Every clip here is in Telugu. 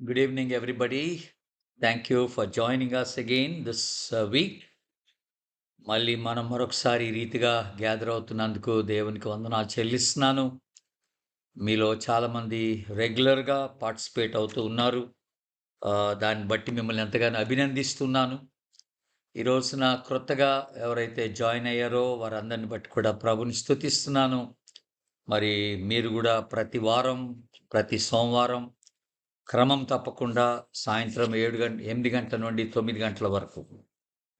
Good evening, everybody. Thank you for joining us again this week. మళ్ళీ మనం మరొకసారి ఈ రీతిగా గ్యాదర్ అవుతున్నందుకు దేవునికి వందనాలు చెల్లిస్తున్నాను. మీలో చాలామంది రెగ్యులర్గా పార్టిసిపేట్ అవుతూ ఉన్నారు. దాన్ని బట్టి మిమ్మల్ని ఎంతగానో అభినందిస్తున్నాను. ఈ రోజున క్రొత్తగా ఎవరైతే జాయిన్ అయ్యారో వారందరిని బట్టి కూడా ప్రభుని స్తుతిస్తున్నాను. మరి మీరు కూడా ప్రతి వారం, ప్రతి సోమవారం క్రమం తప్పకుండా సాయంత్రం 8 గంటల నుండి 9 గంటల వరకు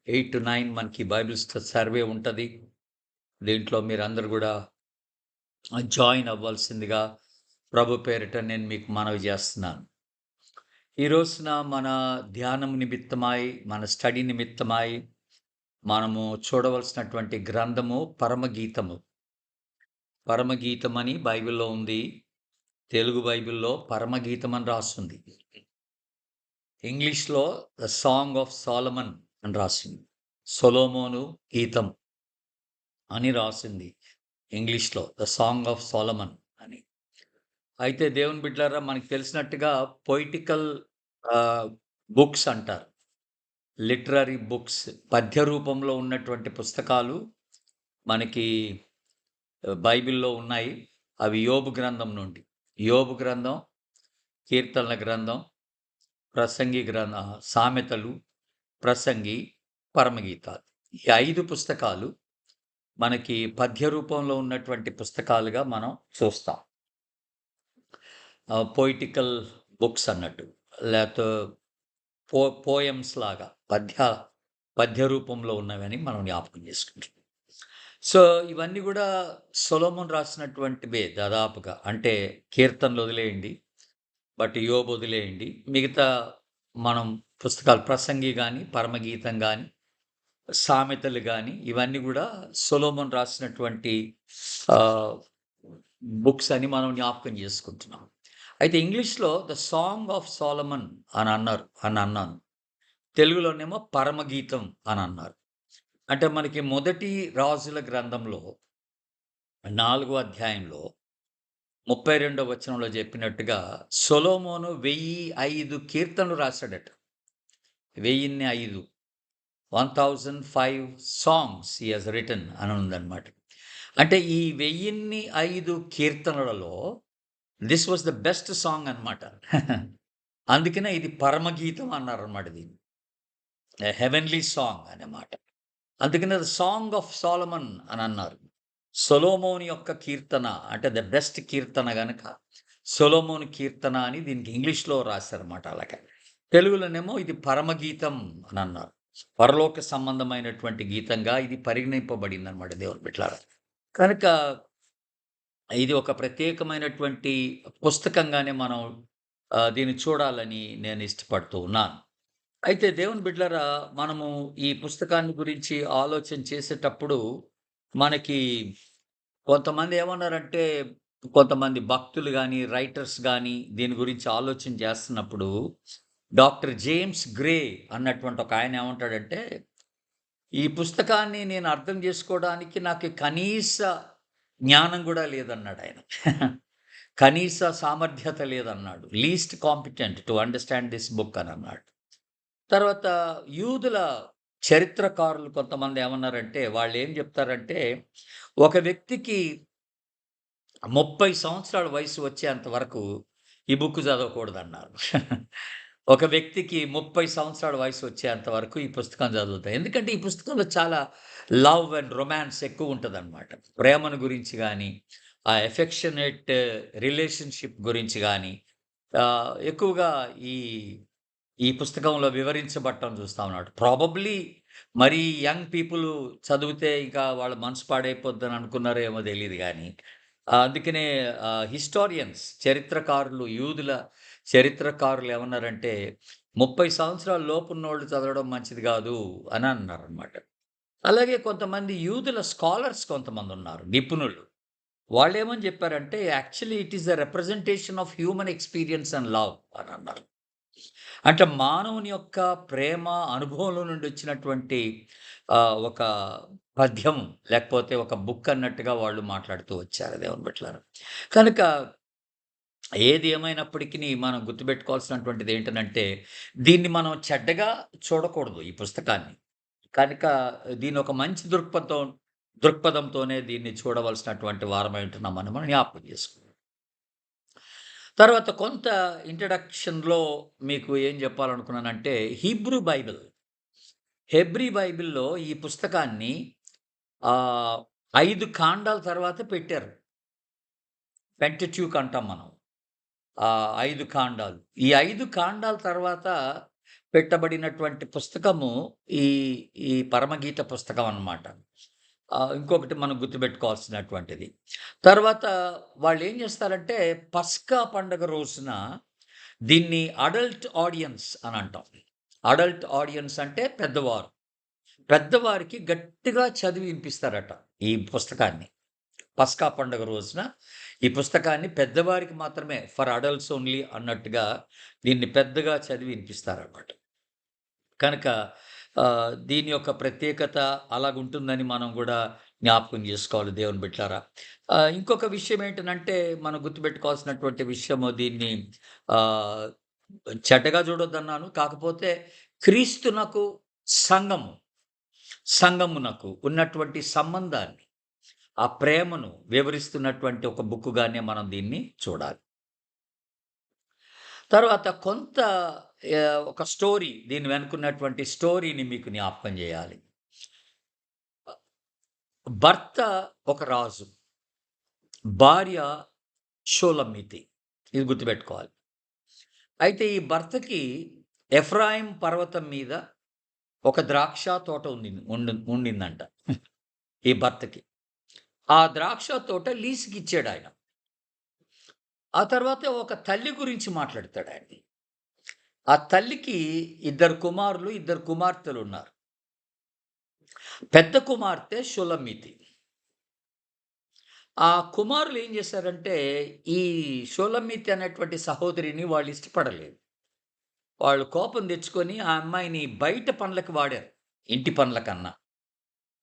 8-9 మనకి బైబిల్ సర్వే ఉంటుంది. దీంట్లో మీరందరూ కూడా జాయిన్ అవ్వాల్సిందిగా ప్రభు పేరిట నేను మీకు మనవి చేస్తున్నాను. ఈ రోజున మన ధ్యానం నిమిత్తమై, మన స్టడీ నిమిత్తమై మనము చూడవలసినటువంటి గ్రంథము పరమగీతము. పరమగీతం అని బైబిల్లో ఉంది. తెలుగు బైబిల్లో పరమగీతం అని రాస్తుంది. ఇంగ్లీష్లో ద సాంగ్ ఆఫ్ సాలమన్ అని రాసింది. సొలొమోను గీతం అని రాసింది ఇంగ్లీష్లో, ద సాంగ్ ఆఫ్ సాలమన్ అని. అయితే దేవుని బిడ్డలారా, మనకి తెలిసినట్టుగా పొయిటికల్ బుక్స్ అంటారు, లిటరరీ బుక్స్, పద్య రూపంలో ఉన్నటువంటి పుస్తకాలు మనకి బైబిల్లో ఉన్నాయి. అవి యోబు గ్రంథం నుండి, యోబు గ్రంథం, కీర్తనల గ్రంథం, ప్రసంగి గ్రంథం, సామెతలు, ప్రసంగి, పరమగీతాలు. ఈ 5 పుస్తకాలు మనకి పద్య రూపంలో ఉన్నటువంటి పుస్తకాలుగా మనం చూస్తాం. పొయిటికల్ బుక్స్ అన్నట్టు, లేకపోతే పోయమ్స్ లాగా పద్య రూపంలో ఉన్నవని మనం జ్ఞాపకం చేసుకుంటాం. సో ఇవన్నీ కూడా సొలొమోను రాసినటువంటివే దాదాపుగా. అంటే కీర్తనలు వదిలేయండి, బట్ యోబు వదిలేయండి, మిగతా మనం పుస్తకాలు ప్రసంగి కానీ, పరమగీతం కానీ, సామెతలు కానీ, ఇవన్నీ కూడా సొలొమోను రాసినటువంటి బుక్స్ అని మనం జ్ఞాపకం చేసుకుంటున్నాం. అయితే ఇంగ్లీష్లో ద సాంగ్ ఆఫ్ సాలమన్ అని అన్నాను. తెలుగులోనేమో పరమగీతం అని అన్నారు. అంటే మనకి మొదటి రాజుల గ్రంథంలో 4వ అధ్యాయంలో 32వ వచనంలో చెప్పినట్టుగా సొలొమోను 1005 కీర్తనలు రాశాడట. 1005 1005 సాంగ్స్ హి హస్ రిటన్ అని ఉందన్నమాట. అంటే ఈ 1005 కీర్తనలలో this was the best song అన్నమాట. అందుకనే ఇది పరమగీతం అన్నారన్నమాట. దీన్ని హెవెన్లీ సాంగ్ అన్నమాట. అందుకనే ద సాంగ్ ఆఫ్ సాలమన్ అని అన్నారు. సొలొమోను యొక్క కీర్తన అంటే ద బెస్ట్ కీర్తన గనక సొలొమోను కీర్తన అని దీనికి ఇంగ్లీష్లో రాశారన్నమాట. అలాగే తెలుగులోనేమో ఇది పరమగీతం అని అన్నారు. పరలోక సంబంధమైనటువంటి గీతంగా ఇది పరిగణింపబడింది అన్నమాట దేవుని బిడ్డలారా. కనుక ఇది ఒక ప్రత్యేకమైనటువంటి పుస్తకంగానే మనం దీన్ని చూడాలని నేను ఇష్టపడుతూ ఉన్నాను. అయితే దేవుని బిడ్డలారా, మనము ఈ పుస్తకాన్ని గురించి ఆలోచన చేసేటప్పుడు మనకి కొంతమంది ఏమన్నారంటే, కొంతమంది భక్తులు గాని, రైటర్స్ గాని దీని గురించి ఆలోచన చేస్తున్నప్పుడు డాక్టర్ జేమ్స్ గ్రే అన్నటువంటి ఒక ఆయన ఏమంటాడంటే, ఈ పుస్తకాన్ని నేను అర్థం చేసుకోవడానికి నాకు కనీస జ్ఞానం కూడా లేదన్నాడు ఆయన. కనీస సామర్థ్యత లేదన్నాడు. Least competent to understand this book అని అన్నాడు. తర్వాత యూదుల చరిత్రకారులు కొంతమంది ఏమన్నారంటే, వాళ్ళేం చెప్తారంటే, ఒక వ్యక్తికి 30 సంవత్సరాల వయసు వచ్చేంత వరకు ఈ బుక్ చదవకూడదన్నారు. ఒక వ్యక్తికి 30 సంవత్సరాల వయసు వచ్చేంత వరకు ఈ పుస్తకం చదువుతాయి. ఎందుకంటే ఈ పుస్తకంలో చాలా లవ్ అండ్ రొమాన్స్ ఎక్కువ ఉంటదనమాట. ప్రేమను గురించి గానీ, ఆ ఎఫెక్షనేట్ రిలేషన్‌షిప్ గురించి గానీ, ఎక్కువగా ఈ ఈ పుస్తకంలో వివరించబడటం చూస్తా ఉన్నాడు. ప్రాబబ్లీ మరీ యంగ్ పీపుల్ చదివితే ఇంకా వాళ్ళ మనసు పాడైపోద్దని అనుకున్నారో ఏమో తెలీదు గానీ, అందుకనే హిస్టారియన్స్, చరిత్రకారులు, యూదుల చరిత్రకారులు ఏమన్నారంటే, 30 సంవత్సరాల లోపున్నోళ్ళు చదవడం మంచిది గాదు అని అన్నారనమాట. అలాగే కొంతమంది యూదుల స్కాలర్స్ కొంతమందున్నారు, నిపుణులు. వాళ్ళేమని చెప్పారంటే, actually it is a representation of human experience and love అని అన్నారు. అంటే మానవుని యొక్క ప్రేమ అనుభవంలో నుండి వచ్చినటువంటి ఒక పద్యం, లేకపోతే ఒక బుక్ అన్నట్టుగా వాళ్ళు మాట్లాడుతూ వచ్చారు దేవుని బిడ్డలారా. కనుక ఏది ఏమైనప్పటికిని మనం గుర్తుపెట్టుకోవాల్సినటువంటిది ఏంటనంటే, దీన్ని మనం చెడ్డగా చూడకూడదు ఈ పుస్తకాన్ని. కనుక దీన్ని ఒక మంచి దృక్పథంతోనే దీన్ని చూడవలసినటువంటి వారమై ఉంటున్నామని మనం జ్ఞాపకం చేసుకోవాలి. తర్వాత కొంత ఇంట్రడక్షన్‌లో మీకు ఏం చెప్పాలనుకున్నానంటే, హీబ్రూ బైబిల్, హెబ్రీ బైబిల్‌లో ఈ పుస్తకాన్ని ఆహ్, 5 కాండాల తర్వాత పెట్టారు. పెంటట్యూక్ అంటాం మనం. 5 కాండాలు. ఈ 5 కాండాల తర్వాత పెట్టబడినటువంటి పుస్తకము ఈ, ఈ పరమగీత పుస్తకం అన్నమాట. ఇంకొకటి మనం గుర్తుపెట్టుకోవాల్సినటువంటిది. తర్వాత వాళ్ళేం చేస్తారంటే, పస్కా పండగ రోజున దీన్ని అడల్ట్ ఆడియన్స్ అని అంటాం. అడల్ట్ ఆడియన్స్ అంటే పెద్దవారు. పెద్దవారికి గట్టిగా చదివి వినిపిస్తారట ఈ పుస్తకాన్ని. పస్కా పండుగ రోజున ఈ పుస్తకాన్ని పెద్దవారికి మాత్రమే, ఫర్ అడల్ట్స్ ఓన్లీ అన్నట్టుగా దీన్ని పెద్దగా చదివి వినిపిస్తారనమాట. కనుక దీని యొక్క ప్రత్యేకత అలాగుంటుందని మనం గూడా జ్ఞాపకం జేసుకోవాలి దేవుని బిడ్డలారా. ఇంకొక విషయం ఏంటనంటే, మనం గుర్తుపెట్టుకోవాల్సినటువంటి విషయము దీన్ని ఆహ్, చెడ్డగా చూడొద్దన్నాను. కాకపోతే క్రీస్తునకు సంఘము, సంఘమునకు ఉన్నటువంటి సంబంధాన్ని, ఆ ప్రేమను వివరిస్తున్నటువంటి ఒక బుక్కుగానే మనం దీన్ని చూడాలి. తర్వాత కొంత ఒక స్టోరీ, దీని వెనుకున్నటువంటి స్టోరీని మీకు జ్ఞాపకం జేయాలి. భర్త ఒక రాజు, భార్య షూలమ్మితి. ఇది గుర్తుపెట్టుకోవాలి. అయితే ఈ భర్తకి ఎఫ్రాయిం పర్వతం మీద ఒక ద్రాక్ష తోట ఉండిందంట ఈ భర్తకి. ఆ ద్రాక్ష తోట లీజుకిచ్చాడాయన. ఆ తర్వాత ఒక తల్లి గురించి మాట్లాడతాడాయన. ఆ తల్లికి 2 కుమారులు, 2 కుమార్తెలున్నారు. పెద్ద కుమార్తె షూలమ్మితి. ఆ కుమారులు ఏం చేశారంటే, ఈ షూలమ్మితి అనేటువంటి సహోదరిని వాళ్ళు ఇష్టపడలేదు. వాళ్ళు కోపం తెచ్చుకొని ఆ అమ్మాయిని బయట పనులకి వాడారు, ఇంటి పనులకన్నా.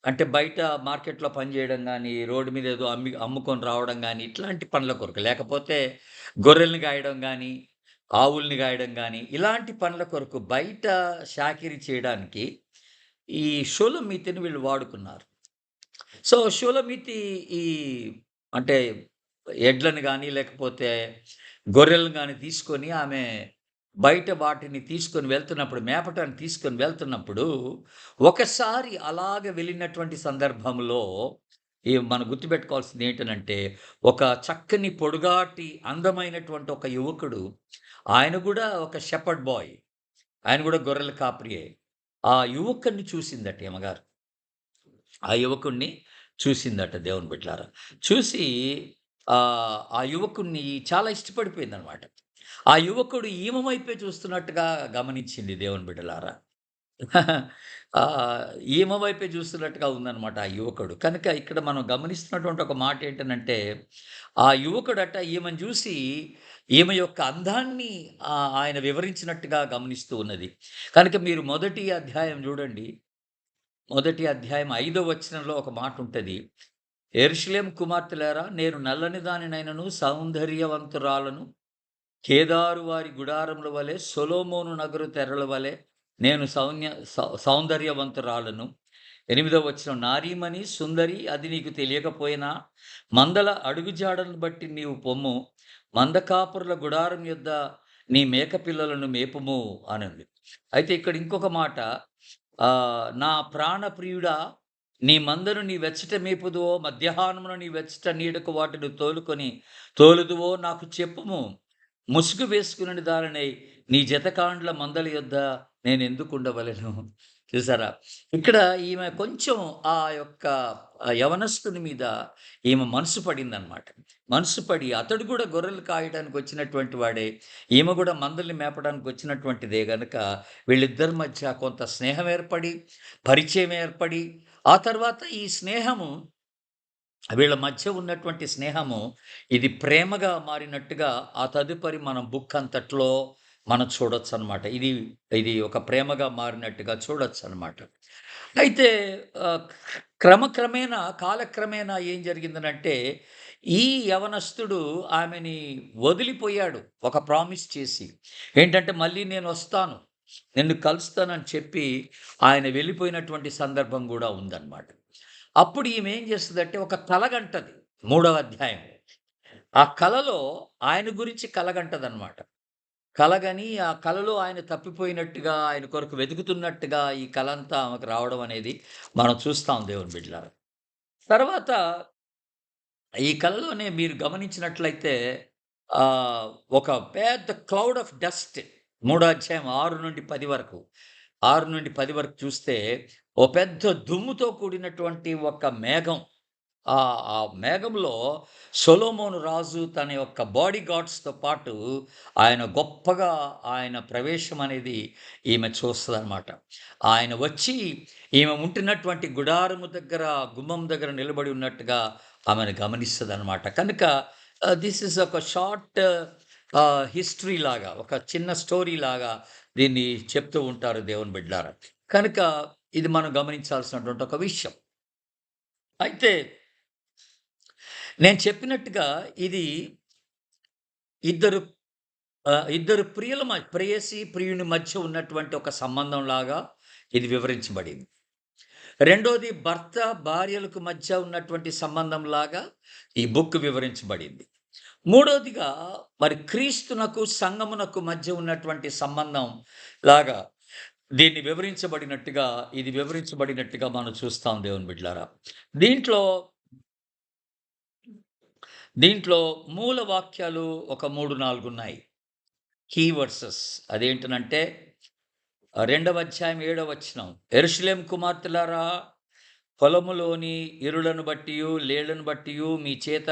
అంటే బయట మార్కెట్‌లో పని చేయడం గానీ, రోడ్డు మీద ఏదో అమ్ముకొని రావడం గానీ, ఇట్లాంటి పనుల కొరకు. లేకపోతే గొర్రెల్ని గాయడం గానీ, ఆవుల్ని గాయడం గానీ, ఇలాంటి పనుల కొరకు బయట చాకిరీ చేయడానికి ఈ షూలమ్మితిని వీళ్ళు వాడుకున్నారు. సో, షూలమ్మితి ఈ అంటే ఎడ్లను గానీ, లేకపోతే గొర్రెలను గానీ తీసుకొని ఆమె బయట వాటిని తీసుకొని వెళ్తున్నప్పుడు, మేపటానికి తీసుకొని వెళ్తున్నప్పుడు, ఒకసారి అలాగ వెళ్ళినటువంటి సందర్భంలో మనం గుర్తుపెట్టుకోవాల్సింది ఏంటనంటే, ఒక చక్కని పొడుగాటి అందమైనటువంటి ఒక యువకుడు, ఆయన గూడా ఒక షెపర్డ్ బాయ్. ఆయన గూడా గొర్రెల కాపరియే. ఆ యువకుడిని చూసిందట ఈమెగారు. ఆ యువకుడిని చూసిందట దేవుని బిడ్డలారా. చూసి ఆ యువకుడిని చాలా ఇష్టపడిపోయిందనమాట. ఆ యువకుడు ఈమె వైపే చూస్తున్నట్టుగా గమనించింది దేవుని బిడ్డలారా. ఈమె వైపే చూస్తున్నట్టుగా ఉందనమాట ఆ యువకుడు. కనుక ఇక్కడ మనం గమనిస్తున్నటువంటి ఒక మాట ఏంటనంటే, ఆ యువకుడట ఈమెను చూసి ఈమె యొక్క అందాన్ని ఆయన వివరించినట్టుగా గమనిస్తూ ఉన్నది. కనుక మీరు మొదటి అధ్యాయం చూడండి. మొదటి అధ్యాయం 5వ వచనంలో ఒక మాటుంటది. యెరూషలేము కుమార్తెలారా, నేను నల్లని దానినైనను సౌందర్యవంతురాలను, కేదారు వారి గుడారముల వలె, సొలొమోను నగరు తెరల వలె నేను సౌందర్యవంతురాలను. 8వ వచనం, నారీమణి సుందరి అది నీకు తెలియకపోయినా, మందల అడుగుజాడలను బట్టి నీవు పొమ్ము, మందకాపురుల గుడారం యొద్ద నీ మేకపిల్లలను మేపుము అనుంది. అయితే ఇక్కడ ఇంకొక మాట, నా ప్రాణప్రియుడా, నీ మందను నీ వెచ్చట మేపుదువో, మధ్యాహ్నమున నీ వెచ్చట నీడకు వాటిని తోలుదువో నాకు చెప్పుము. ముసుగు వేసుకుని దానినై నీ జతకాండ్ల మందల యొద్ద నేనెందుకుండవలెను. చూసారా? ఇక్కడ ఈమె కొంచెం ఆ యొక్క యవనస్తుని మీద ఈమె మనసు పడిందనమాట. మనసు పడి అతడు గూడా గొర్రెలు కాయడానికి వచ్చినటువంటి వాడే, ఈమె గూడా మందల్ని మేపడానికి వచ్చినటువంటిదే గనక వీళ్ళిద్దరి మధ్య కొంత స్నేహం ఏర్పడి, పరిచయం ఏర్పడి, ఆ తర్వాత ఈ స్నేహము, వీళ్ళ మధ్య ఉన్నటువంటి స్నేహము ఇది ప్రేమగా మారినట్టుగా ఆ తదుపరి మనం బుక్ అంతట్లో మనం చూడొచ్చనమాట. ఇది ఒక ప్రేమగా మారినట్టుగా చూడొచ్చనమాట. అయితే ఆహ్, క్రమక్రమేణా, కాలక్రమేణా ఏం జరిగిందనంటే, ఈ యవనస్తుడు ఆమెని వదిలిపోయాడు. ఒక ప్రామిస్ చేసి. ఏంటంటే, మళ్ళీ నేనొస్తాను, నిన్ను కలుస్తానని చెప్పి, ఆయన వెళ్ళిపోయినటువంటి సందర్భం గూడా ఉందన్నమాట. అప్పుడు ఈమె ఏం చేస్తదంటే, ఒక కలగంటది. మూడవ అధ్యాయం. ఆ కలలో ఆయన గురించి కలగంటదనమాట. కలగని ఆ కలలో ఆయన తప్పిపోయినట్టుగా, ఆయన కొరకు వెతుకుతున్నట్టుగా ఈ కలంతా ఆమెకు రావడం అనేది మనం చూస్తాం దేవుని బిడ్డలారా. తర్వాత ఈ కలలోనే మీరు గమనించినట్లయితే ఒక పెద్ద క్లౌడ్ ఆఫ్ డస్ట్, మూడో అధ్యాయం 6-10 వరకు. 6-10 వరకు చూస్తే, ఓ పెద్ద దుమ్ముతో కూడినటువంటి ఒక మేఘం. ఆ మేఘంలో సొలొమోను రాజు తన యొక్క బాడీ గార్డ్స్‌తో పాటు ఆయన గొప్పగా ఆయన ప్రవేశం అనేది ఈమె చూస్తదనమాట. ఆయన వచ్చి ఈమె ఉంటున్నటువంటి గుడారము దగ్గర, గుమ్మం దగ్గర నిలబడి ఉన్నట్టుగా ఆమెను గమనిస్తదనమాట. కనుక దిస్ ఈస్ ఒక షార్ట్ హిస్టరీ లాగా, ఒక చిన్న స్టోరీ లాగా దీన్ని చెప్తూ ఉంటారు దేవుని బిడ్డలారా. కనుక ఇది మనం గమనించాల్సినటువంటి ఒక విషయం. అయితే నేను చెప్పినట్టుగా ఇది ఇద్దరు ఇద్దరు ప్రేయసి, ప్రియుని మధ్య ఉన్నటువంటి ఒక సంబంధంలాగా ఇది వివరించబడింది. రెండోది భర్త, భార్యలకు మధ్య ఉన్నటువంటి సంబంధంలాగా ఈ బుక్ వివరించబడింది. మూడోదిగా మరి క్రీస్తునకు, సంఘమునకు మధ్య ఉన్నటువంటి సంబంధం లాగా దీన్ని ఇది వివరించబడినట్టుగా మనం చూస్తాం దేవుని బిడ్డలారా. దీంట్లో దీంట్లో మూల వాక్యాలు ఒక 3, 4 ఉన్నాయి. Key versus. అదేంటనంటే 2వ అధ్యాయం 7వ వచనం. యెరూషలేము కుమార్తెలారా, పొలములోని ఇరులను బట్టియు, లేళ్లను బట్టియు మీ చేత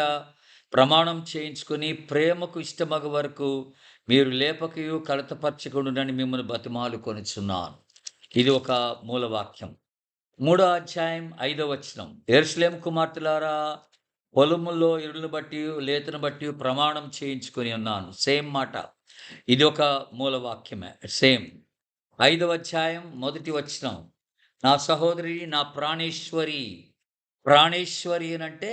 ప్రమాణం చేయించుకొని ప్రేమకు ఇష్టమగు వరకు మీరు లేపకయు కలతపరచకుండునని మిమ్మల్ని బతిమాలుకొనుచున్నాను. ఇది ఒక మూల వాక్యం. 3వ అధ్యాయం 5వ వచనం. యెరూషలేము కుమార్తెలారా, పొలములో ఇరులను బట్టి, లేతను బట్టి ప్రమాణం చేయించుకొని ఉన్నాను. సేమ్ మాట. ఇది ఒక మూల వాక్యమే. సేమ్. 5వ అధ్యాయం 1వ వచనం. నా సహోదరి, నా ప్రాణేశ్వరి. ప్రాణేశ్వరి అనంటే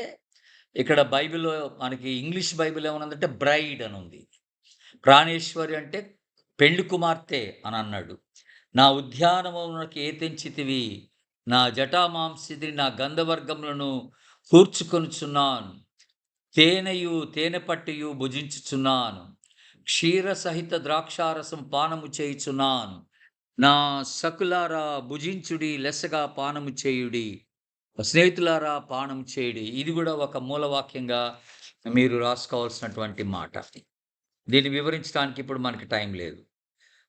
ఇక్కడ బైబిల్‌లో మనకి ఇంగ్లీష్ బైబిల్ ఏమనుందంటే బ్రైడ్ అనుంది. ప్రాణేశ్వరి అంటే పెళ్లి కుమార్తె అని అన్నాడు. నా ఉద్యానవనమునకు ఏతెంచితివి, నా జటామాంసిని, నా గంధవర్గములను కూర్చుకొనుచున్నాను. తేనెయు, తేనె పట్టుయు భుజించుచున్నాను. క్షీర సహిత ద్రాక్షారసం పానము చేయుచున్నాను. నా సకులారా భుజించుడి, లెస్సగా పానము చేయుడి. స్నేహితులారా పానము చేయుడి. ఇది కూడా ఒక మూలవాక్యంగా మీరు రాసుకోవాల్సినటువంటి మాట. దీన్ని వివరించడానికి ఇప్పుడు మనకి టైం లేదు.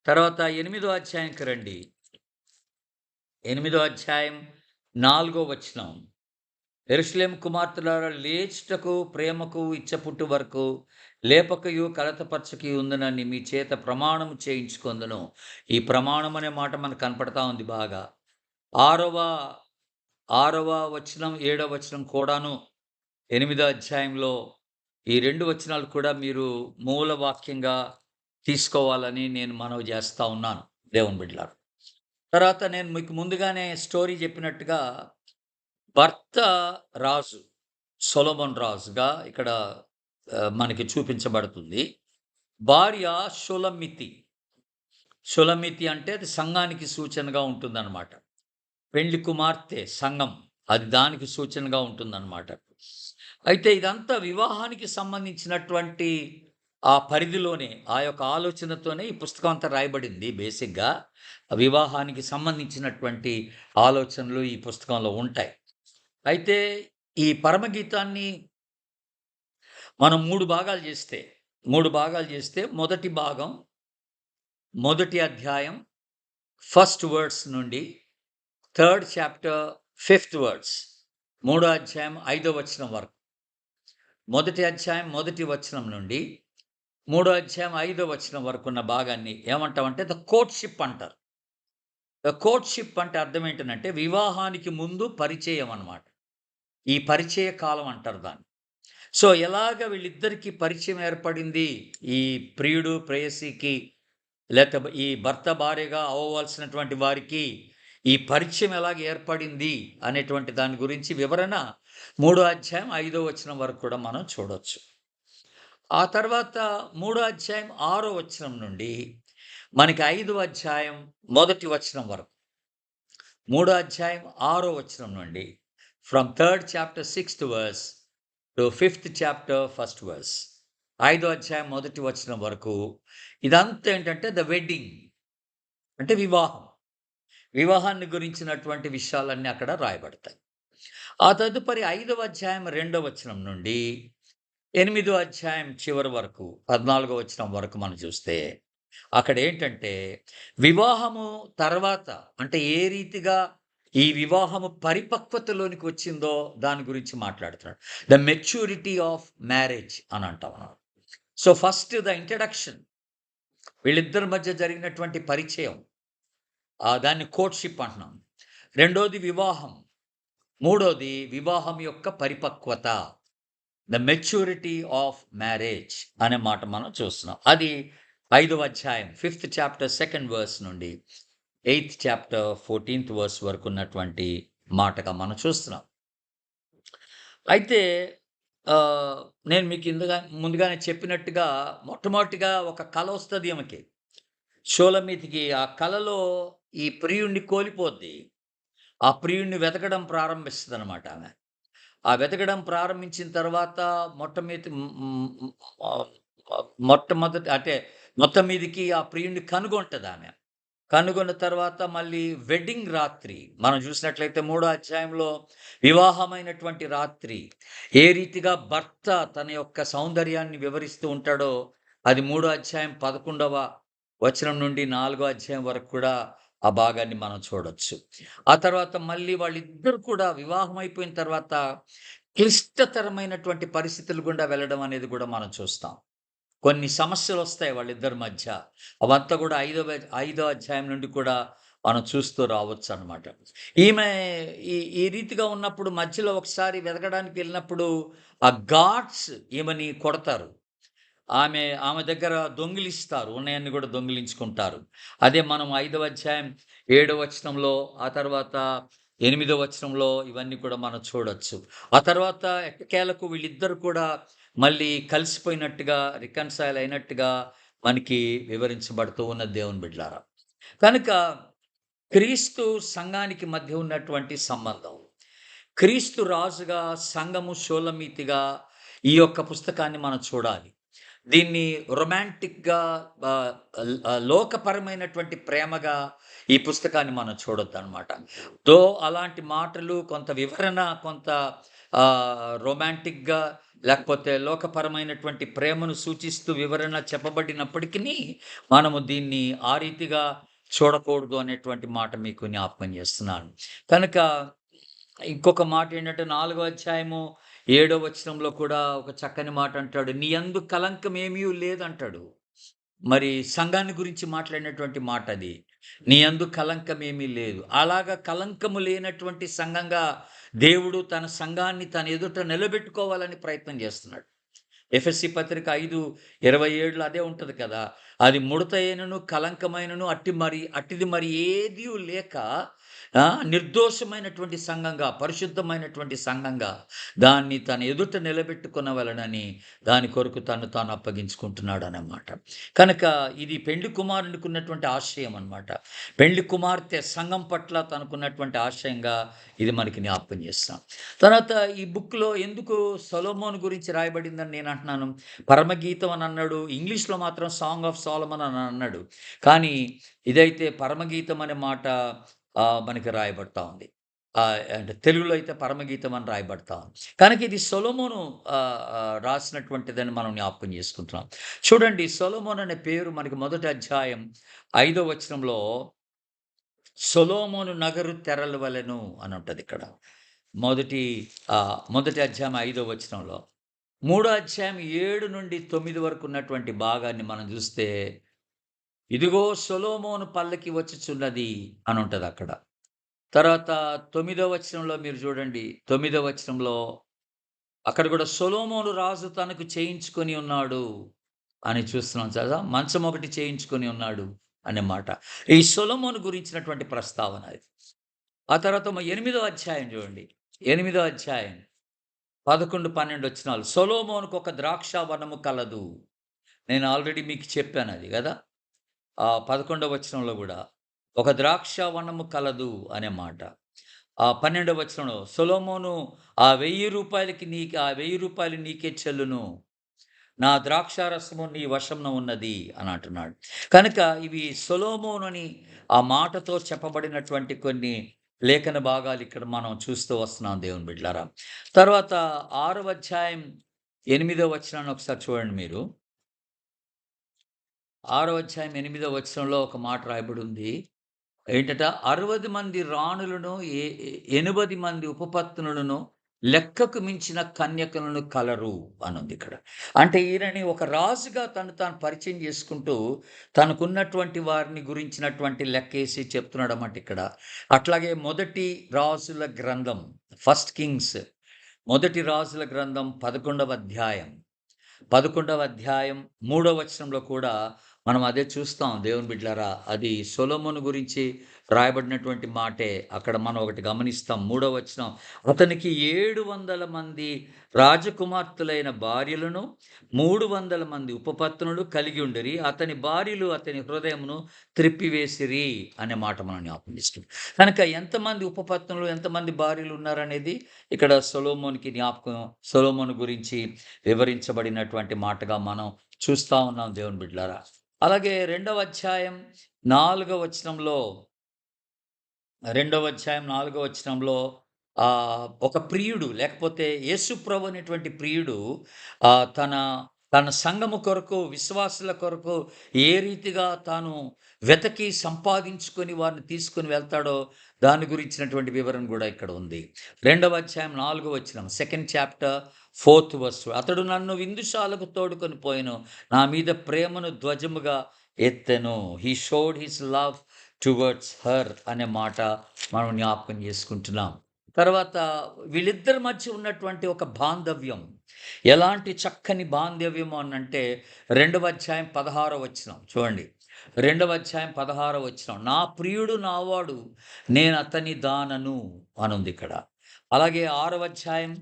తర్వాత 8వ అధ్యాయంకి రండి. 8వ అధ్యాయం 4వ వచనం. యెరూషలేము కుమార్తెలారా, లేచుటకు ప్రేమకు ఇచ్చపుట్టు వరకు లేపకయు కలతపరచకయు ఉందునని మీ చేత ప్రమాణము చేయించుకొందును. ఈ ప్రమాణం అనే మాట మనకు కనపడతా ఉంది బాగా. 6వ వచనం, 7వ వచనం కూడాను 8వ అధ్యాయంలో ఈ 2 వచనాలు కూడా మీరు మూల వాక్యంగా తీసుకోవాలని నేను మనవి చేస్తా ఉన్నాను దేవుని బిడ్డలారా. తర్వాత నేను మీకు ముందుగానే స్టోరీ చెప్పినట్టుగా భర్త రాజు, సొలొమోన్ రాజుగా ఇక్కడ మనకి చూపించబడుతుంది. భార్య షులమ్మితి. షులమ్మితి అంటే అది సంఘానికి సూచనగా ఉంటుందన్నమాట. పెండ్లి కుమార్తె సంఘం, అది దానికి సూచనగా ఉంటుందన్నమాట. అయితే ఇదంతా వివాహానికి సంబంధించినటువంటి ఆ పరిధిలోనే, ఆ యొక్క ఆలోచనతోనే ఈ పుస్తకం అంతా రాయబడింది. బేసిక్‌గా వివాహానికి సంబంధించినటువంటి ఆలోచనలు ఈ పుస్తకంలో ఉంటాయి. అయితే ఈ పరమగీతాన్ని మనం 3 భాగాలు చేస్తే మొదటి భాగం, మొదటి అధ్యాయం ఫస్ట్ వర్డ్స్ నుండి థర్డ్ చాప్టర్ ఫిఫ్త్ వర్డ్స్, మూడో అధ్యాయం 5వ వచనం వరకు. మొదటి అధ్యాయం మొదటి వచనం నుండి మూడో అధ్యాయం 5వ వచనం వరకు ఉన్న భాగాన్ని ఏమంటామంటే ద కోర్ట్‌షిప్ అంటారు. ద కోర్ట్‌షిప్ అంటే అర్థం ఏంటనంటే వివాహానికి ముందు పరిచయం అన్నమాట. ఈ పరిచయ కాలం అంటారు దాన్ని. సో, ఎలాగ వీళ్ళిద్దరికీ పరిచయం ఏర్పడింది, ఈ ప్రియుడు ప్రేయసికి, లేతే ఈ భర్త భార్యగా అవ్వవలసినటువంటి వారికి ఈ పరిచయం ఎలాగ ఏర్పడింది అనేటువంటి దాని గురించి వివరణ 3వ అధ్యాయం 5వ వచనం వరకు కూడా మనం చూడొచ్చు. ఆ తర్వాత 3వ అధ్యాయం 6వ వచనం నుండి మనకి 5వ అధ్యాయం మొదటి వచనం వరకు. 3వ అధ్యాయం 6వ వచనం నుండి from 3rd chapter 6th verse to 5th chapter 1st verse. 5వ అధ్యాయం మొదటి వచనం వరకు ఇదంతా ఏంటంటే ద వెడ్డింగ్, అంటే వివాహం. వివాహాన్ని గురించినటువంటి విషయాలన్నీ అక్కడ రాయబడతాయి. ఆ తదుపరి 5వ అధ్యాయం 2వ వచనం నుండి 8వ అధ్యాయం చివరి వరకు 14వ వచనం వరకు మనం చూస్తే అక్కడ ఏంటంటే వివాహము తర్వాత, అంటే ఏ రీతిగా ఈ వివాహము పరిపక్వతలోనికి వచ్చిందో దాని గురించి మాట్లాడుతున్నాడు. ద మెచ్యూరిటీ ఆఫ్ మ్యారేజ్ అని అంటాం. సో ఫస్ట్ ద ఇంట్రడక్షన్, వీళ్ళిద్దరి మధ్య జరిగినటువంటి పరిచయం, దాన్ని కోర్ట్‌షిప్ అంటున్నాం. రెండోది వివాహం. మూడోది వివాహం యొక్క పరిపక్వత, ద మెచ్యూరిటీ ఆఫ్ మ్యారేజ్ అనే మాట మనం చూస్తున్నాం. అది 5వ అధ్యాయం 5th చాప్టర్ 2nd వర్స్ నుండి 8th చాప్టర్ 14th వర్స్ వరకు ఉన్నటువంటి మాటగా మనం చూస్తున్నాం. అయితే నేను మీకు ముందుగానే చెప్పినట్టుగా మొట్టమొదటిగా ఒక కల వస్తది ఈమెకి, షూలమీతికి. ఆ కలలో ఈ ప్రియుడిని కోల్పోద్ది. ఆ ప్రియుడిని వెతకడం ప్రారంభిస్తదనమాట ఆమె. ఆ వెతకడం ప్రారంభించిన తర్వాత మొట్టమొదటి అంటే మొత్తం మీదకి ఆ ప్రియుడిని కనుగొంటదామె. కనుగొన్న తర్వాత మళ్ళీ వెడ్డింగ్ రాత్రి మనం చూసినట్లయితే 3వ అధ్యాయంలో వివాహమైనటువంటి రాత్రి ఏ రీతిగా భర్త తన యొక్క సౌందర్యాన్ని వివరిస్తూ ఉంటాడో అది 3వ అధ్యాయం 11వ వచనం నుండి 4వ అధ్యాయం వరకు కూడా ఆ భాగాన్ని మనం చూడొచ్చు. ఆ తర్వాత మళ్ళీ వాళ్ళిద్దరూ కూడా వివాహం అయిపోయిన తర్వాత క్లిష్టతరమైనటువంటి పరిస్థితుల గుండా వెళ్ళడం అనేది కూడా మనం చూస్తాం. కొన్ని సమస్యలొస్తాయి వాళ్ళిద్దరి మధ్య. అవంతా కూడా ఐదో అధ్యాయం నుండి కూడా మనం చూస్తూ రావచ్చనమాట. ఈమె ఈ ఈ రీతిగా ఉన్నప్పుడు మధ్యలో ఒకసారి వెతకడానికి వెళ్ళినప్పుడు ఆ గార్డ్స్ ఈమెని కొడతారు. ఆమె దగ్గర దొంగిలిస్తారు. ఉన్నయన్ని కూడా దొంగిలించుకుంటారు. అదే మనం 5వ అధ్యాయం 7వ వచనంలో, ఆ తర్వాత 8వ వచనంలో ఇవన్నీ కూడా మనం చూడొచ్చు. ఆ తర్వాత ఎట్టకేలకు వీళ్ళిద్దరూ కూడా మళ్ళీ కలిసిపోయినట్టుగా, రికన్సైల్ అయినట్టుగా మనకి వివరించబడుతూ ఉన్నది దేవుని బిడ్డలారా. కనుక క్రీస్తు సంఘానికి మధ్య ఉన్నటువంటి సంబంధం, క్రీస్తు రాజుగా, సంఘము షూలమీతిగా ఈ యొక్క పుస్తకాన్ని మనం చూడాలి. దీన్ని రొమాంటిక్‌గా ఆహ్, లోకపరమైనటువంటి ప్రేమగా ఈ పుస్తకాన్ని మనం చూడొద్దనమాట. అలాంటి మాటలు, కొంత వివరణ, కొంత రొమాంటిక్‌గా లేకపోతే లోకపరమైనటువంటి ప్రేమను సూచిస్తూ వివరణ చెప్పబడినప్పటికిని మనము దీన్ని ఆ రీతిగా చూడకూడదు అనేటువంటి మాట మీకు జ్ఞాపకం చేస్తున్నాను. కనుక ఇంకొక మాట ఏంటంటే 4వ అధ్యాయము 7వ వచనంలో కూడా ఒక చక్కని మాట అంటాడు. నీ యందు కలంకం ఏమీ లేదంటాడు. మరి సంఘాన్ని గురించి మాట్లాడినటువంటి మాట అది. నీ యందు కలంకం ఏమీ లేదు. అలాగా కలంకము లేనటువంటి సంఘంగా దేవుడు తన సంఘాన్ని తన ఎదుట నిలబెట్టుకోవాలని ప్రయత్నం చేస్తున్నాడు. ఎఫెసీ పత్రిక 5:27లో అదే ఉంటది కదా! అది ముడతయైనను, కలంకమైనను అట్టిది మరి ఏదియు లేక నిర్దోషమైనటువంటి సంఘంగా, పరిశుద్ధమైనటువంటి సంఘంగా దాన్ని తన ఎదుట నిలబెట్టుకొనవలెనని దాని కొరకు తను తాను అప్పగించుకుంటున్నాడనమాట. కనుక ఇది పెండ్లి కుమారునికి ఉన్నటువంటి ఆశయం అనమాట. పెండ్లి కుమార్తె సంఘం పట్ల తనకున్నటువంటి ఆశయంగా ఇది మనకి జ్ఞాపకం చేస్తాం. తర్వాత ఈ బుక్‌లో ఎందుకు సొలొమోను గురించి రాయబడిందని నేను అంటున్నాను. పరమగీతం అని అన్నాడు. ఇంగ్లీష్‌లో మాత్రం సాంగ్ ఆఫ్ సోలమన్ అని అన్నాడు. కానీ ఇదైతే పరమగీతం అనే మాట మనకి రాయబడతా ఉంది. అంటే తెలుగులో అయితే పరమగీతం అని రాయబడతా ఉంది. కనుక ఇది సొలొమోను రాసినటువంటిదని మనం జ్ఞాపకం చేసుకుంటున్నాం. చూడండి, సొలొమోను అనే పేరు మనకి మొదటి అధ్యాయం 5వ వచనంలో సొలొమోను నగరు తెరలవలెను అని ఉంటదిక్కడ. మొదటి అధ్యాయం 5వ వచనంలో. మూడో అధ్యాయం 7 నుండి 9 వరకు ఉన్నటువంటి భాగాన్ని మనం చూస్తే, ఇదిగో సొలొమోను పల్లకి వచ్చుచున్నది అని ఉంటదక్కడ. తర్వాత 9వ వచనంలో మీరు చూడండి. 9వ వచనంలో అక్కడ కూడా సొలొమోను రాజు తనకు చేయించుకొని ఉన్నాడు అని చూస్తున్నాం కదా! మంచం ఒకటి చేయించుకొని ఉన్నాడు. అనే మాట. ఈ సొలొమోను గురించినటువంటి ప్రస్తావన అది. ఆ తర్వాత 8వ అధ్యాయం చూడండి. 8వ అధ్యాయం 11, 12 వచనాలు. సొలొమోనుకొక ద్రాక్షావనము కలదు. నేను ఆల్రెడీ మీకు చెప్పానది గదా! 11వ వచనంలో గూడా ఒక ద్రాక్షావనము కలదు అనే మాట. 12వ వచనంలో సొలొమోను ఆ రూ. 1000 నీకే చెల్లును. నా ద్రాక్షారసము నీ వశమున ఉన్నది అని అంటున్నాడు. కనుక ఇవి సొలొమోనని ఆ మాటతో చెప్పబడినటువంటి కొన్ని లేఖన భాగాలు ఇక్కడ మనం చూస్తూ వస్తున్నాం దేవుని బిడ్డలారా. తర్వాత 6వ అధ్యాయం 8వ వచనాన్ని ఒకసారి చూడండి మీరు. 6వ అధ్యాయం 8వ వచనంలో ఒక మాట రాయబడి ఉంది. ఏంటట 60 మంది రాణులను, 80 మంది ఉపపత్నులను, లెక్కకు మించిన కన్యకలను కలరు అనుంది ఇక్కడ. అంటే ఈయనని ఒక రాజుగా తను తాను పరిచయం చేసుకుంటూ, తనకున్నటువంటి వారిని గురించినటువంటి లెక్కేసి చెప్తున్నాడన్నమాట ఇక్కడ. అట్లాగే మొదటి రాజుల గ్రంథం, ఫస్ట్ కింగ్స్, మొదటి రాజుల గ్రంథం 11వ అధ్యాయం, 11వ అధ్యాయం 3వ వచనంలో కూడా మనం అదే చూస్తాం దేవుని బిడ్డలారా. అది సొలొమోను గురించి రాయబడినటువంటి మాటే. అక్కడ మనం ఒకటి గమనిస్తాం. 3వ వచనం, అతనికి 700 మంది రాజకుమార్తెలైన భార్యలను, 300 మంది ఉపపత్నులు కలిగి ఉండిరి. అతని భార్యలు అతని హృదయమును త్రిప్పివేసిరి అనే మాట మనం జ్ఞాపకం చేసుకుంటాం. కనుక ఎంతమంది ఉపపత్నులు, ఎంతమంది భార్యలు ఉన్నారనేది ఇక్కడ సొలొమోను గురించి వివరించబడినటువంటి మాటగా మనం చూస్తా ఉన్నాం దేవుని బిడ్డలారా. అలాగే 2వ అధ్యాయం 4వ వచనంలో, 2వ అధ్యాయం 4వ వచనంలో ఒక ప్రియుడు, లేకపోతే యేసుప్రభు అనేటువంటి ప్రియుడు తన తన సంఘము కొరకు, విశ్వాసుల కొరకు ఏ రీతిగా తాను వెతకి సంపాదించుకొని వారిని తీసుకొని వెళ్తాడో దాని గురించినటువంటి వివరణ కూడా ఇక్కడ ఉంది. 2వ అధ్యాయం 4వ వచనం, సెకండ్ చాప్టర్ 4th వర్స్, అతడు నన్ను విందుశాలకు తోడుకొని పోయెను, నా మీద ప్రేమను ధ్వజముగా ఎత్తెను. He showed his love towards her అనే మాట మనం జ్ఞాపకం చేసుకుంటున్నాం. తర్వాత వీళ్ళిద్దరి మధ్య ఉన్నటువంటి ఒక బాంధవ్యం, ఎలాంటి చక్కని బాంధవ్యము అనంటే 2వ అధ్యాయం 16వ వచనం చూడండి. 2వ అధ్యాయం 16వ వచనం, నా ప్రియుడు నావాడు, నేను అతని దానను అనుంది ఇక్కడ. అలాగే 6వ అధ్యాయం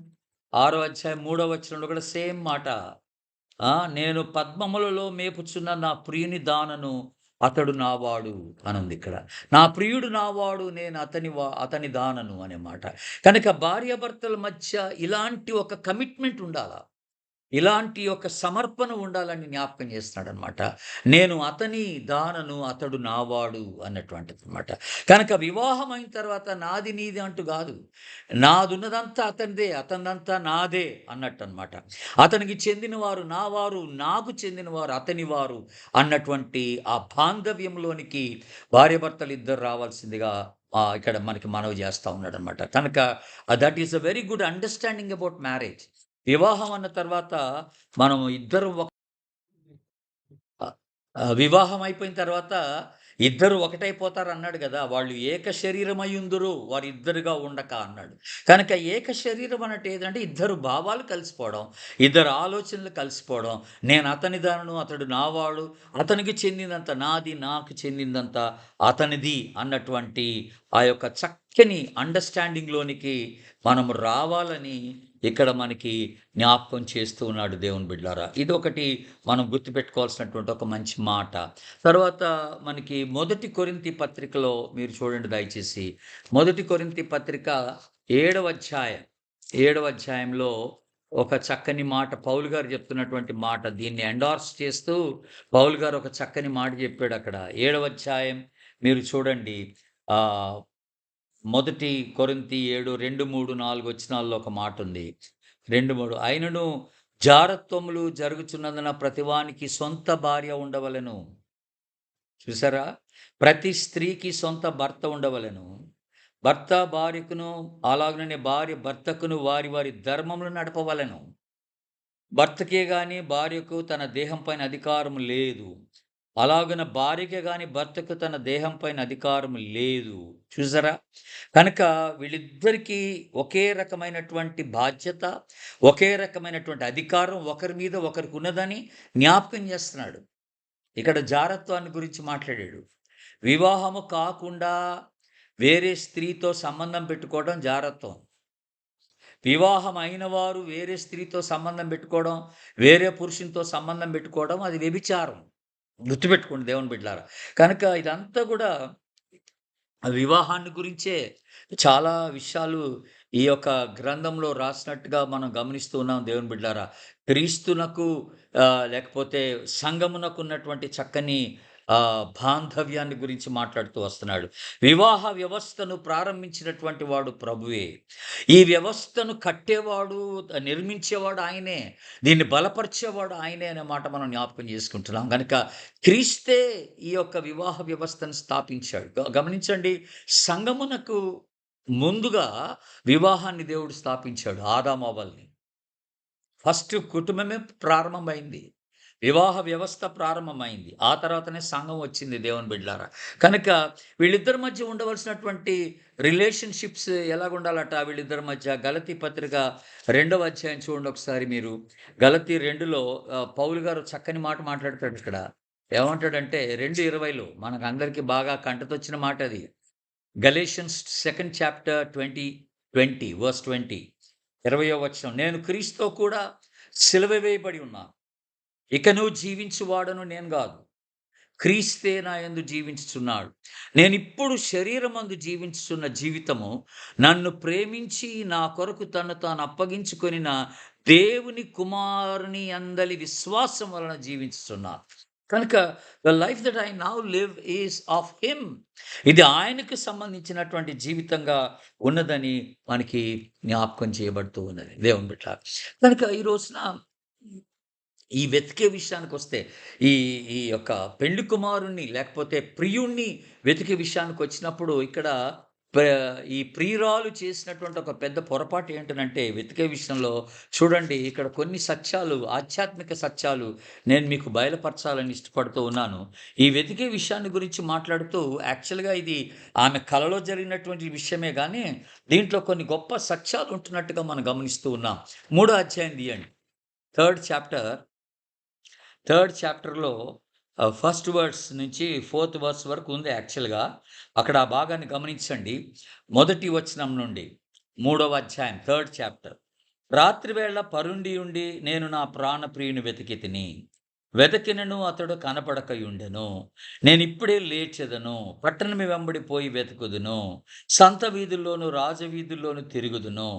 3వ వచనంలో కూడా సేమ్ మాట. నేను పద్మములలో మేపుచున్న నా ప్రియుని దానను, అతడు నావాడు అనుంది ఇక్కడ. నా ప్రియుడు నావాడు, నేను అతని దానను అనే మాట. కనుక భార్యాభర్తల మధ్య ఇలాంటి ఒక కమిట్మెంట్ ఉండాలా, ఇలాంటి ఒక సమర్పణ ఉండాలని జ్ఞాపకం చేస్తున్నాడనమాట. నేను అతని దానను, అతడు నావాడు అన్నటువంటిదనమాట. కనుక వివాహం అయిన తర్వాత నాది నీది అంటూ కాదు, నాదున్నదంతా అతనిదే, అతనిదంతా నాదే అన్నట్టు అనమాట. అతనికి చెందినవారు నావారు, నాకు చెందినవారు అతని వారు అన్నటువంటి ఆ బాంధవ్యంలోనికి భార్యాభర్తలు ఇద్దరు రావాల్సిందిగా ఇక్కడ మనకి మనవి చేస్తూ ఉన్నాడనమాట. కనుక that is a very good understanding about marriage. వివాహం అన్న తర్వాత మనం ఇద్దరు వివాహం అయిపోయిన తర్వాత ఇద్దరు ఒకటైపోతారు అన్నాడు కదా! వాళ్ళు ఏక శరీరమయ్యుందురు వారిద్దరుగా ఉండక అన్నాడు. కనుక ఏక శరీరం అన్నట్టు ఏదంటే ఇద్దరు భావాలు కలిసిపోవడం, ఇద్దరు ఆలోచనలు కలిసిపోవడం. నేను అతని దానను, అతడు నావాడు, అతనికి చెందిందంత నాది, నాకు చెందిందంత అతనిది అన్నటువంటి ఆ యొక్క చక్కని అండర్‌స్టాండింగ్‌లోనికి మనం రావాలని ఇక్కడ మనకి జ్ఞాపకం చేస్తూ ఉన్నాడు దేవుని బిడ్డలారా. ఇదొకటి మనం గుర్తుపెట్టుకోవాల్సినటువంటి ఒక మంచి మాట. తర్వాత మనకి మొదటి కొరింథీ పత్రికలో మీరు చూడండి దయచేసి. మొదటి కొరింథీ పత్రిక 7వ అధ్యాయం, 7వ అధ్యాయంలో ఒక చక్కని మాట పౌలు గారు చెప్తున్నటువంటి మాట. దీన్ని ఎండార్స్ చేస్తూ పౌలు గారు ఒక చక్కని మాట చెప్పాడు అక్కడ. 7వ అధ్యాయం మీరు చూడండి. మొదటి కొరింథీ 7, 2, 3, 4 వచనాల్లో ఒక మాట ఉంది. 2, 3, అయినను జారత్వములు జరుగుచున్నందున ప్రతివానికి సొంత భార్య ఉండవలెను. చూసారా? ప్రతి స్త్రీకి సొంత భర్త ఉండవలెను. భర్త భార్యకును, అలాగనే భార్య భర్తకును వారి వారి ధర్మములు నడపవలెను. భర్తకే గాని భార్యకు తన దేహం పైన అధికారం లేదు. అలాగున భార్యకే గాని భర్తకు తన దేహం పైన అధికారం లేదు. చూసారా? కనుక వీళ్ళిద్దరికీ ఒకే రకమైనటువంటి బాధ్యత, ఒకే రకమైనటువంటి అధికారం ఒకరి మీద ఒకరికి ఉన్నదని జ్ఞాపకం చేస్తున్నాడు. ఇక్కడ జారత్వాన్ని గురించి మాట్లాడాడు. వివాహము కాకుండా వేరే స్త్రీతో సంబంధం పెట్టుకోవడం జారత్వం. వివాహం అయిన వారు వేరే స్త్రీతో సంబంధం పెట్టుకోవడం, వేరే పురుషునితో సంబంధం పెట్టుకోవడం అది వ్యభిచారం. గుర్తుపెట్టుకోండి దేవుని బిడ్డలారా. కనుక ఇదంతా గూడా వివాహాన్ని గురించే చాలా విషయాలు ఈ యొక్క గ్రంథంలో రాసినట్టుగా మనం గమనిస్తూ ఉన్నాం దేవుని బిడ్డలారా. క్రీస్తునకు లేకపోతే సంఘమునకు ఉన్నటువంటి చక్కని బాంధవ్యాన్ని గురించి మాట్లాడుతూ వస్తున్నాడు. వివాహ వ్యవస్థను ప్రారంభించినటువంటి వాడు ప్రభువే. ఈ వ్యవస్థను కట్టేవాడు, నిర్మించేవాడు ఆయనే. దీన్ని బలపరిచేవాడు ఆయనే అనే మాట మనం జ్ఞాపకం చేసుకుంటున్నాం. గనుక క్రీస్తే ఈ యొక్క వివాహ వ్యవస్థను స్థాపించాడు. గమనించండి, సంగమునకు ముందుగా వివాహాన్ని దేవుడు స్థాపించాడు ఆదామవ్వల్ని. ఫస్ట్ కుటుంబమే ప్రారంభమైంది. వివాహ వ్యవస్థ ప్రారంభమైంది. ఆ తర్వాతనే సంఘం వచ్చింది దేవుని బిడ్డలారా. కనుక వీళ్ళిద్దరి మధ్య ఉండవలసినటువంటి రిలేషన్‌షిప్స్ ఎలాగుండాలట వీళ్ళిద్దరి మధ్య? గలతీ పత్రిక 2వ అధ్యాయం చూడండి ఒకసారి మీరు. గలతీ 2లో పౌలు గారు చక్కని మాట మాట్లాడతాడు ఇక్కడ. ఏమంటాడంటే 2:20లో మనకందరికీ బాగా కంటతొచ్చిన మాట అది. గలేషియన్స్ 2nd చాప్టర్ 20 వర్స్ 20 20వ వచనం. నేను క్రీస్తుతో కూడా సిలువ వేయబడి ఉన్నాను. ఇకను జీవించువాడను నేను గాదు, క్రీస్తే నా యందు జీవించుచున్నాడు. నేనిప్పుడు శరీరమందు జీవించుచున్న జీవితము నన్ను ప్రేమించి నా కొరకు తన్ను తాను అప్పగించుకొనిన దేవుని కుమారుని అందలి విశ్వాసం వలన జీవించుచున్నాను. కనుక the life that I now live is of him. ఇది ఆయనకు సంబంధించినటువంటి జీవితంగా ఉన్నదని మనకి జ్ఞాపకం చేయబడుతూ ఉన్నది దేవుని బిడ్డ. కనుక ఈ రోజున ఈ వెతికే విషయానికొస్తే ఈ ఈ యొక్క పెండ్లి కుమారుణ్ణి లేకపోతే ప్రియుణ్ణి వెతికే విషయానికొచ్చినప్పుడు ఇక్కడ ప ఈ ప్రియురాలు చేసినటువంటి ఒక పెద్ద పొరపాటు ఏంటనంటే వెతికే విషయంలో చూడండి, ఇక్కడ కొన్ని సత్యాలు, ఆధ్యాత్మిక సత్యాలు నేను మీకు బయలుపరచాలని ఇష్టపడుతూ ఉన్నాను. ఈ వెతికే విషయాన్ని గురించి మాట్లాడుతూ యాక్చువల్‌గా ఇది ఆమె కలలో జరిగినటువంటి విషయమే గానీ, దీంట్లో కొన్ని గొప్ప సత్యాలు ఉంటున్నట్టుగా మనం గమనిస్తూ ఉన్నాం. 3వ అధ్యాయం తీయండి. థర్డ్ చాప్టర్‌లో ఫస్ట్ వర్డ్స్ నుంచి ఫోర్త్ వర్స్ వరకు ఉంది యాక్చువల్‌గా. అక్కడ ఆ భాగాన్ని గమనించండి. మొదటి వచనం నుండి 3వ అధ్యాయం థర్డ్ చాప్టర్. రాత్రి వేళ పరుండి ఉండి నేను నా ప్రాణప్రియుని వెతికితిని. వెతికినను అతడు కనపడకయుండెను. నేనిప్పుడే లేచెదను, పట్టణము వెంబడి పోయి వెతుకుదును, సంత వీధుల్లోను రాజవీధుల్లోను తిరుగుదును,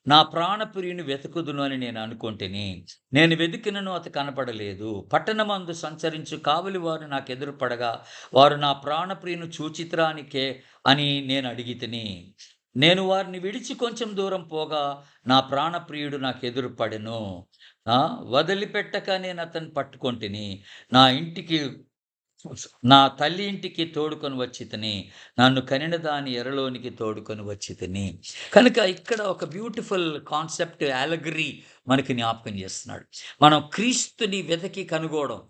నా ప్రాణప్రియుని వెతుకుదును అని నేను అనుకొంటిని. నేను వెతికినను అతడు కనపడలేదు. పట్టణమందు సంచరించు కావలి వారు నాకెదురు పడగా వారు నా ప్రాణప్రియుని చూచిత్రానికే అని నేను అడిగితిని. నేను వారిని విడిచి కొంచెం దూరం పోగా నా ప్రాణప్రియుడు నాకెదురు పడెను. వదిలిపెట్టక నేను అతన్ని పట్టుకొంటిని. నా ఇంటికి నా తల్లి ఇంటికి తోడుకొని వచ్చితిని. నన్ను కనిన దాని ఎరలోనికి తోడుకొని వచ్చితిని. కనుక ఇక్కడ ఒక బ్యూటిఫుల్ కాన్సెప్ట్ అలెగరీ మనకి జ్ఞాపకం చేస్తున్నాడు. మనం క్రీస్తుని వెతికి కనుగోవడం,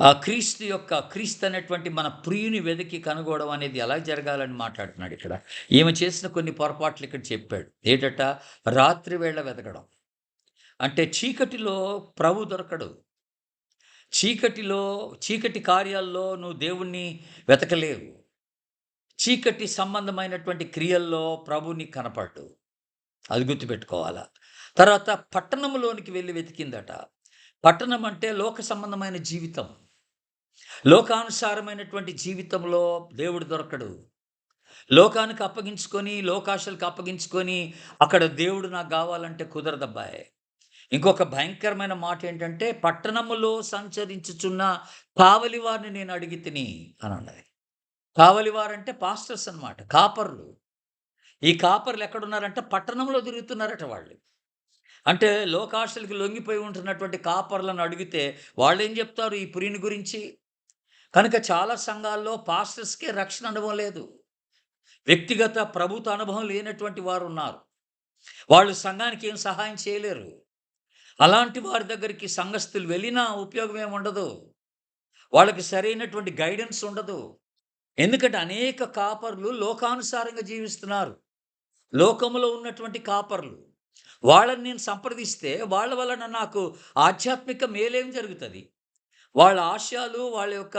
ఆ క్రీస్తు అనేటువంటి మన ప్రియుని వెతికి కనుగోవడం అనేది ఎలా జరగాలని మాట్లాడుతున్నాడు ఇక్కడ. ఈమె చేసిన కొన్ని పొరపాట్లు ఇక్కడ చెప్పాడు. ఏటట? రాత్రి వేళ వెతకడం. అంటే చీకటిలో ప్రభు దొరకడు. చీకటి కార్యాల్లో నువ్వు దేవుణ్ణి వెతకలేవు. చీకటి సంబంధమైనటువంటి క్రియల్లో ప్రభు నీకు కనపడ్డు. అది గుర్తుపెట్టుకోవాలా. తర్వాత పట్టణంలోనికి వెళ్ళి వెతికిందట. పట్టణం అంటే లోక సంబంధమైన జీవితం. లోకానుసారమైనటువంటి జీవితంలో దేవుడు దొరకడు. లోకానికి అప్పగించుకొని, లోకాశలకు అప్పగించుకొని అక్కడ దేవుడు నాకు కావాలంటే కుదరదబ్బాయ్. ఇంకొక భయంకరమైన మాట ఏంటంటే, పట్టణములో సంచరించుచున్న కావలి వారిని నేను అడిగితిని అని అన్నది. కావలి వారంటే పాస్టర్స్ అన్నమాట, కాపర్లు. ఈ కాపర్లు ఎక్కడున్నారంటే పట్టణంలో తిరుగుతున్నారట వాళ్ళు. అంటే లోకాశలకు లొంగిపోయి ఉంటున్నటువంటి కాపర్లను అడిగితే వాళ్ళేం చెప్తారు ఈ ప్రియుని గురించి? కనుక చాలా సంఘాల్లో పాస్టర్స్‌కే రక్షణ అనుభవం లేదు. వ్యక్తిగత ప్రభుత్వ అనుభవం లేనటువంటి వారు ఉన్నారు. వాళ్ళు సంఘానికి ఏం సహాయం చేయలేరు. అలాంటి వారి దగ్గరికి సంఘస్థులు వెళ్ళినా ఉపయోగం ఏముండదు. వాళ్ళకి సరైనటువంటి గైడెన్స్ ఉండదు. ఎందుకంటే అనేక కాపర్లు లోకానుసారంగా జీవిస్తున్నారు. లోకములో ఉన్నటువంటి కాపర్లు. వాళ్ళని నేను సంప్రదిస్తే వాళ్ళ వలన నాకు ఆధ్యాత్మిక మేలేం జరుగుతది? వాళ్ళ ఆశయాలు, వాళ్ళ యొక్క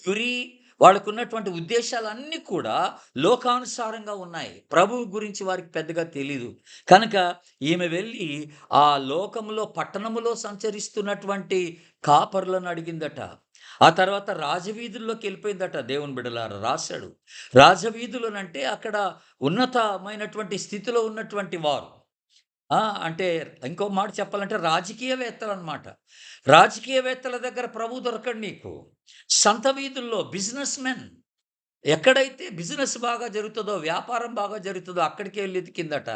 గురి, వాళ్ళకున్నటువంటి ఉద్దేశాలన్నీ కూడా లోకానుసారంగా ఉన్నాయి. ప్రభువు గురించి వారికి పెద్దగా తెలీదు. కనుక ఈమె వెళ్ళి ఆ లోకంలో పట్టణములో సంచరిస్తున్నటువంటి కాపరులను అడిగిందట. ఆ తర్వాత రాజవీధుల్లోకెళ్ళిపోయిందట. దేవుని బిడ్డలారా రాశాడు. రాజవీధులనంటే అక్కడ ఉన్నతమైనటువంటి స్థితిలో ఉన్నటువంటి వారు. ఆ! అంటే ఇంకో మాట చెప్పాలంటే రాజకీయవేత్తలనమాట. రాజకీయవేత్తల దగ్గర ప్రభువు దొరకడు నీకు. సంత వీధుల్లో బిజినెస్ మెన్ ఎక్కడైతే బిజినెస్ బాగా జరుగుతదో, వ్యాపారం బాగా జరుగుతదో అక్కడికే ఎళ్లి ఎతికిందట.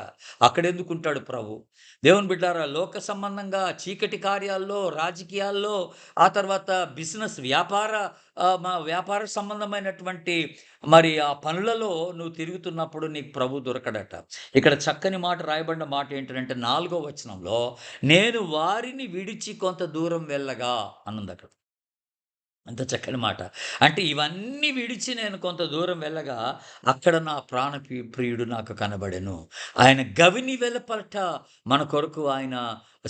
అక్కడెందుకుంటాడు ప్రభు. దేవుని బిడ్డారా, లోక సంబంధంగా చీకటి కార్యాల్లో, రాజకీయాల్లో, ఆ తర్వాత బిజినెస్ వ్యాపార సంబంధమైనటువంటి మరి ఆ పనులలో నువ్వు తిరుగుతున్నప్పుడు నీకు ప్రభు దొరకడట. ఇక్కడ చక్కని మాట రాయబడిన మాట ఏంటంటే 4 వచనంలో, నేను వారిని విడిచి కొంత దూరం వెళ్ళగా అనుందక్కడ. ఎంత చక్కని మాట. అంటే ఇవన్నీ విడిచి నేను కొంత దూరం వెళ్ళగా, అక్కడ నా ప్రియుడు నాకు కనబడెను. ఆయన గవిని వెలుపట మన కొరకు ఆయన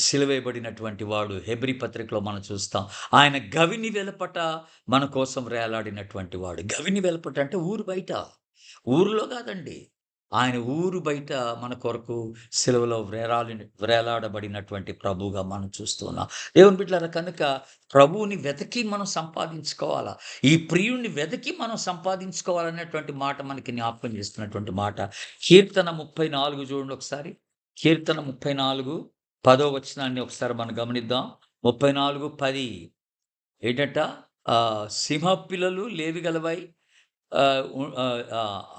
సిలువేయబడినటువంటి వాడు. హెబ్రీ పత్రికలో మనం చూస్తాం. ఆయన గవిని వెలుపట మన కోసం వేలాడినటువంటి వాడు. గవిని వెలుపట అంటే ఊరు బయట. ఊరులో కాదండి. ఆయన ఊరు బయట మన కొరకు సిలువలో వేలాడబడినటువంటి ప్రభువుగా మనం చూస్తూ ఉన్నాం. దేవుని బిడ్డలారా, కనుక ప్రభువుని వెతికి మనం సంపాదించుకోవాలా. ఈ ప్రియుడిని వెతికి మనం సంపాదించుకోవాలనేటువంటి మాట మనకి జ్ఞాపకం చేస్తున్నటువంటి మాట. కీర్తన 34 చూడండి ఒకసారి. కీర్తన 34 10వ వచనాన్ని ఒకసారి మనం గమనిద్దాం. 34:10 ఏంటంట? సింహపిల్లలు లేవిగలవై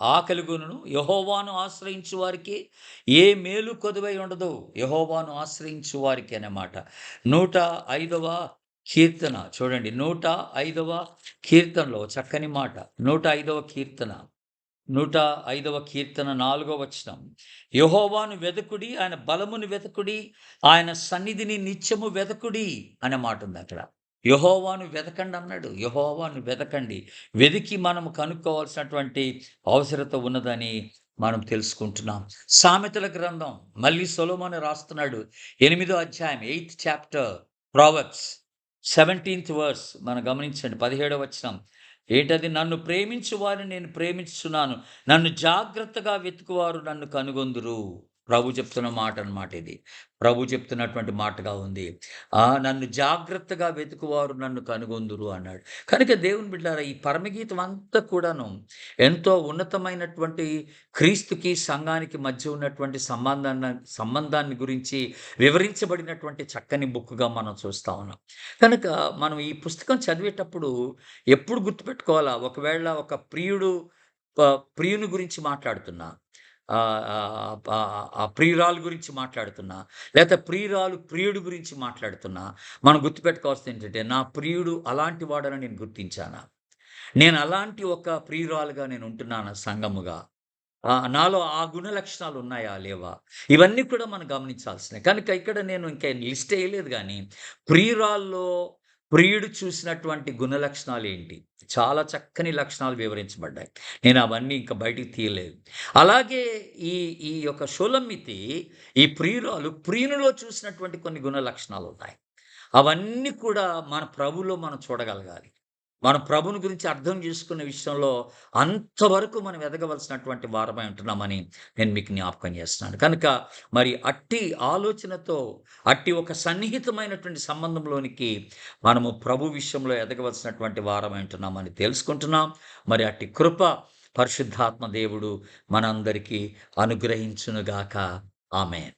ఆకలిగొనును. యెహోవాను ఆశ్రయించు వారికి ఏ మేలు కొదువై ఉండదు. యెహోవాను ఆశ్రయించు వారికి అన్నమాట. 105వ కీర్తన చూడండి. 105వ కీర్తనలో చక్కని మాట. 105వ కీర్తన 105వ కీర్తన 4వ వచనం. యెహోవాను వెదకుడి, ఆయన బలమును వెదకుడి, ఆయన సన్నిధిని నిత్యము వెదకుడి అనే మాట ఉంది అక్కడ. యెహోవాను వెదకండి అన్నాడు. యెహోవాను వెదకండి. వెదికి మనం కనుక్కోవాల్సినటువంటి అవసరత ఉన్నదని మనం తెలుసుకుంటున్నాం. సామెతల గ్రంథం మళ్ళీ సొలొమోను రాస్తున్నాడు. 8వ అధ్యాయం 8th chapter Proverbs 17th verse మనం గమనించండి. 17వ వచనం. ఏంటది? నన్ను ప్రేమించు వారిని నేను ప్రేమించుచున్నాను. నన్ను జాగ్రత్తగా వెతుకువారు నన్ను కనుగొందురు. ప్రభు చెప్తున్న మాట అన్నమాట ఇది. ప్రభు చెప్తున్నటువంటి మాటగా ఉంది. నన్ను జాగ్రత్తగా వెతుకువారు నన్ను కనుగొందురు అన్నాడు. కనుక దేవుని బిడ్డలారా, ఈ పరమగీతం అంతా కూడాను ఎంతో ఉన్నతమైనటువంటి క్రీస్తుకి, సంఘానికి మధ్య ఉన్నటువంటి సంబంధాన్ని గురించి వివరించబడినటువంటి చక్కని బుక్‌గా మనం చూస్తా ఉన్నాం. కనుక మనం ఈ పుస్తకం చదివేటప్పుడు ఎప్పుడు గుర్తుపెట్టుకోవాలా, ఒకవేళ ఒక ప్రియుని గురించి మాట్లాడుతున్నా, ఆ ప్రియురాలు గురించి మాట్లాడుతున్నా, లేతే ప్రియురాలు ప్రియుడి గురించి మాట్లాడుతున్నా, మనం గుర్తుపెట్టుకోవాల్సింది ఏంటంటే, నా ప్రియుడు అలాంటి వాడని నేను గుర్తించానా? నేను అలాంటి ఒక ప్రియురాలుగా నేను ఉంటున్నానా సంఘముగా? నాలో ఆ గుణ లక్షణాలు ఉన్నాయా? లేవా? ఇవన్నీ కూడా మనం గమనించాల్సినయి. కనుక ఇక్కడ నేను ఇంకా లిస్ట్ ఎయలేదు గానీ, ప్రియురాల్లో ప్రియుడు చూసినటువంటి గుణ లక్షణాలేంటి? చాలా చక్కని లక్షణాలు వివరించబడ్డాయి. నేను అవన్నీ ఇంకా బయటికి తీయలేదు. అలాగే ఈ ఈ యొక్క షూలమ్మితి, ఈ ప్రియురాలు ప్రియునిలో చూసినటువంటి కొన్ని గుణ లక్షణాలున్నాయి. అవన్నీ కూడా మన ప్రభువులో మనం చూడగలగాలి. మన ప్రభుని గురించి అర్థం చేసుకునే విషయంలో అంతవరకు మనం ఎదగవలసినటువంటి వారమై ఉంటున్నామని నేను మీకు జ్ఞాపకం చేస్తున్నాను. కనుక మరి అట్టి ఆలోచనతో, అట్టి ఒక సన్నిహితమైనటువంటి సంబంధంలోనికి మనము ప్రభు విషయంలో ఎదగవలసినటువంటి వారమై ఉంటున్నామని తెలుసుకుంటున్నాం. మరి అట్టి కృప పరిశుద్ధాత్మ దేవుడు మనందరికీ అనుగ్రహించునుగాక. ఆమేన్.